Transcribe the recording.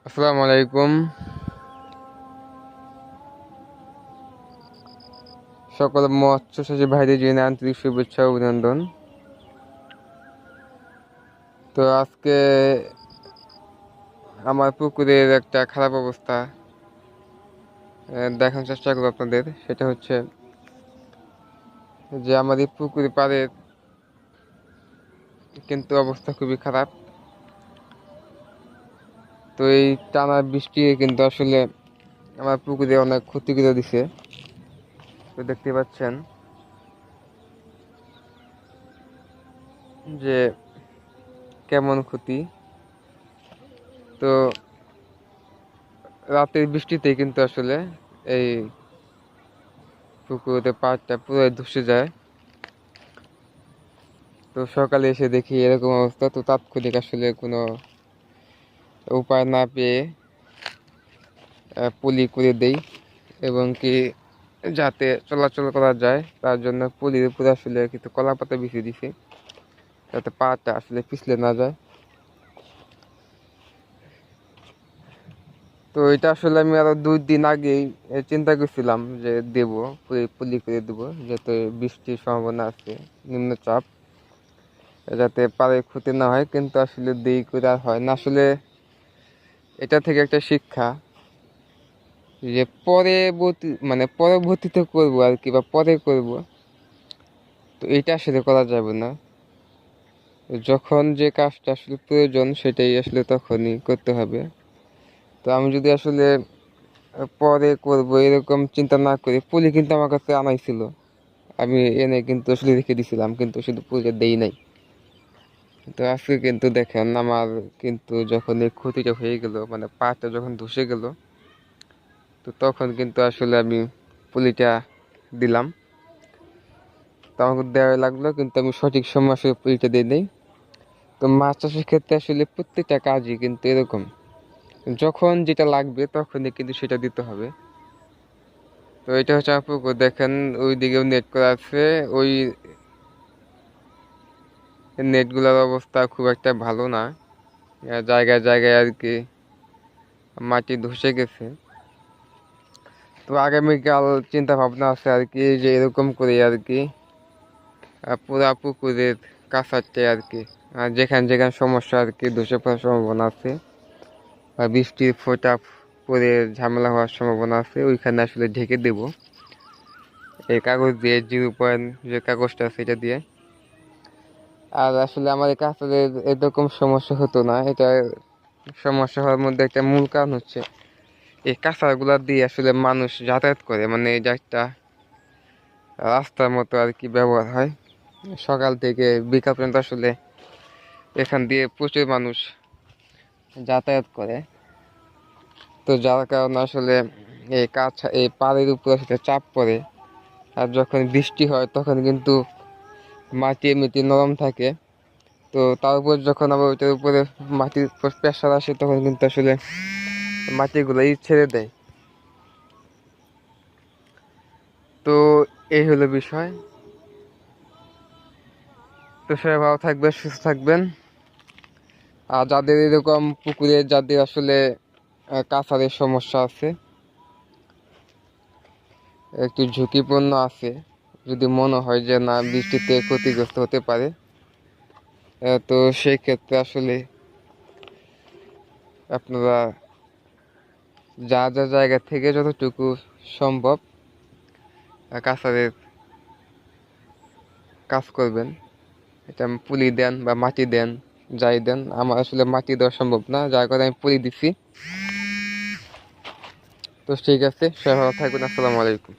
আসসালামু আলাইকুম। সকল মৎস্যচাষী ভাইদের জন্য আন্তরিক শুভেচ্ছা ও অভিনন্দন। তো আজকে আমার পুকুরের একটা খারাপ অবস্থা দেখানোর চেষ্টা করবো আপনাদের। সেটা হচ্ছে যে আমাদের পুকুর পাড়ের কিন্তু অবস্থা খুবই খারাপ। তো এই টানা বৃষ্টি কিন্তু আসলে আমার পুকুরে অনেক ক্ষতি করে দিছে। তো দেখতে পাচ্ছেন যে কেমন ক্ষতি। তো রাতের বৃষ্টিতে কিন্তু আসলে এই পুকুরের পাড়টা পুরো ধসে যায়। তো সকালে এসে দেখি এরকম অবস্থা। তো তাৎক্ষণিক আসলে কোনো উপায় না পেয়ে পলি করে দেই, এবং কি যাতে চলাচল করা যায় তার জন্য পলির উপরে আসলে কিছু কলা পাতা বিছিয়ে দিছি, যাতে পাটা আসলে পিছলে না যায়। তো এটা আসলে আমি আরো 2 দিন আগেই চিন্তা করছিলাম যে দেব, পলি করে দেবো, যাতে বৃষ্টির সম্ভাবনা আছে, নিম্নচাপ, যাতে পারে ক্ষতি না হয়। কিন্তু আসলে দেরি করে আর হয় না। আসলে এটা থেকে একটা শিক্ষা যে পরবর্তীতে করবো আর কি, বা পরে করব, তো এটা আসলে করা যাবে না। যখন যে কাজটা আসলে প্রয়োজন সেটাই আসলে তখনই করতে হবে। তো আমি যদি আসলে পরে করব এরকম চিন্তা না করি, পুলি কিন্তু আমার কাছে আনাইছিল, আমি এনে কিন্তু আসলে রেখে দিছিলাম, কিন্তু শুধু পুজো দেই নাই। তো আজকে কিন্তু দেখেন আমার কিন্তু যখন এই ক্ষতিটা হয়ে গেল, মানে পাটা যখন ধসে গেল, তো তখন কিন্তু আসলে আমি পুলিটা দিলাম। তো আমাকে দেওয়া লাগলো, কিন্তু আমি সঠিক সময় আসলে পুলিটা দিই নাই। তো মাছ চাষের ক্ষেত্রে আসলে প্রত্যেকটা কাজই কিন্তু এরকম, যখন যেটা লাগবে তখনই কিন্তু সেটা দিতে হবে। তো এটা হচ্ছে আমার পুকুর, দেখেন ওই দিকেও নেট করা আছে। ওই নেটগুলোর অবস্থা খুব একটা ভালো না, জায়গায় জায়গায় আর কি মাটি ধসে গেছে। তো আগামীকাল চিন্তা ভাবনা আছে আর কি, যে এরকম করে আর কি পুরা পুকুরের কাছারটা আর কি, যেখানে যেখানে সমস্যা আর কি ধসে পড়ার সম্ভাবনা আছে, বা বৃষ্টির ফোঁটা পরে ঝামেলা হওয়ার সম্ভাবনা আছে, ওইখানে আসলে ঢেকে দেব এই কাগজ দিয়ে, 0 পয়েন্ট যে কাগজটা আছে এটা দিয়ে। আর আসলে আমার এই কাছারের এরকম সমস্যা হতো না। এটা সমস্যা হওয়ার মধ্যে একটা মূল কারণ হচ্ছে এই কাঁচাগুলা দিয়ে আসলে মানুষ যাতায়াত করে, মানে এটা একটা রাস্তার মতো আর কি ব্যবহার হয়। সকাল থেকে বিকাল পর্যন্ত আসলে এখান দিয়ে প্রচুর মানুষ যাতায়াত করে। তো যার কারণে আসলে এই পাড়ের উপর আসলে চাপ পড়ে। আর যখন বৃষ্টি হয় তখন কিন্তু মাটি এমনিতে নরম থাকে। তো তার উপর যখন আবার ওইটার উপরে মাটির প্রেশার আসে, তখন কিন্তু আসলে মাটিগুলোই ছেড়ে দেয়। তো এই হলো বিষয়। তো সবাই ভালো থাকবেন, সুস্থ থাকবেন। আর যাদের এরকম পুকুরে, যাদের আসলে কাঁচারের সমস্যা আছে, একটু ঝুঁকিপূর্ণ আছে, যদি মনে হয় যে না বৃষ্টিতে ক্ষতিগ্রস্ত হতে পারে, তো সেই ক্ষেত্রে আসলে আপনারা যা যা জায়গা থেকে যতটুকু সম্ভব কাঁচারের কাজ করবেন। এটা পুলি দেন বা মাটি দেন, যাই দেন। আমার আসলে মাটি দেওয়া সম্ভব না, যার কারণে আমি পুলি দিছি। তো ঠিক আছে, সবাই ভালো থাকবেন। আসসালামু আলাইকুম।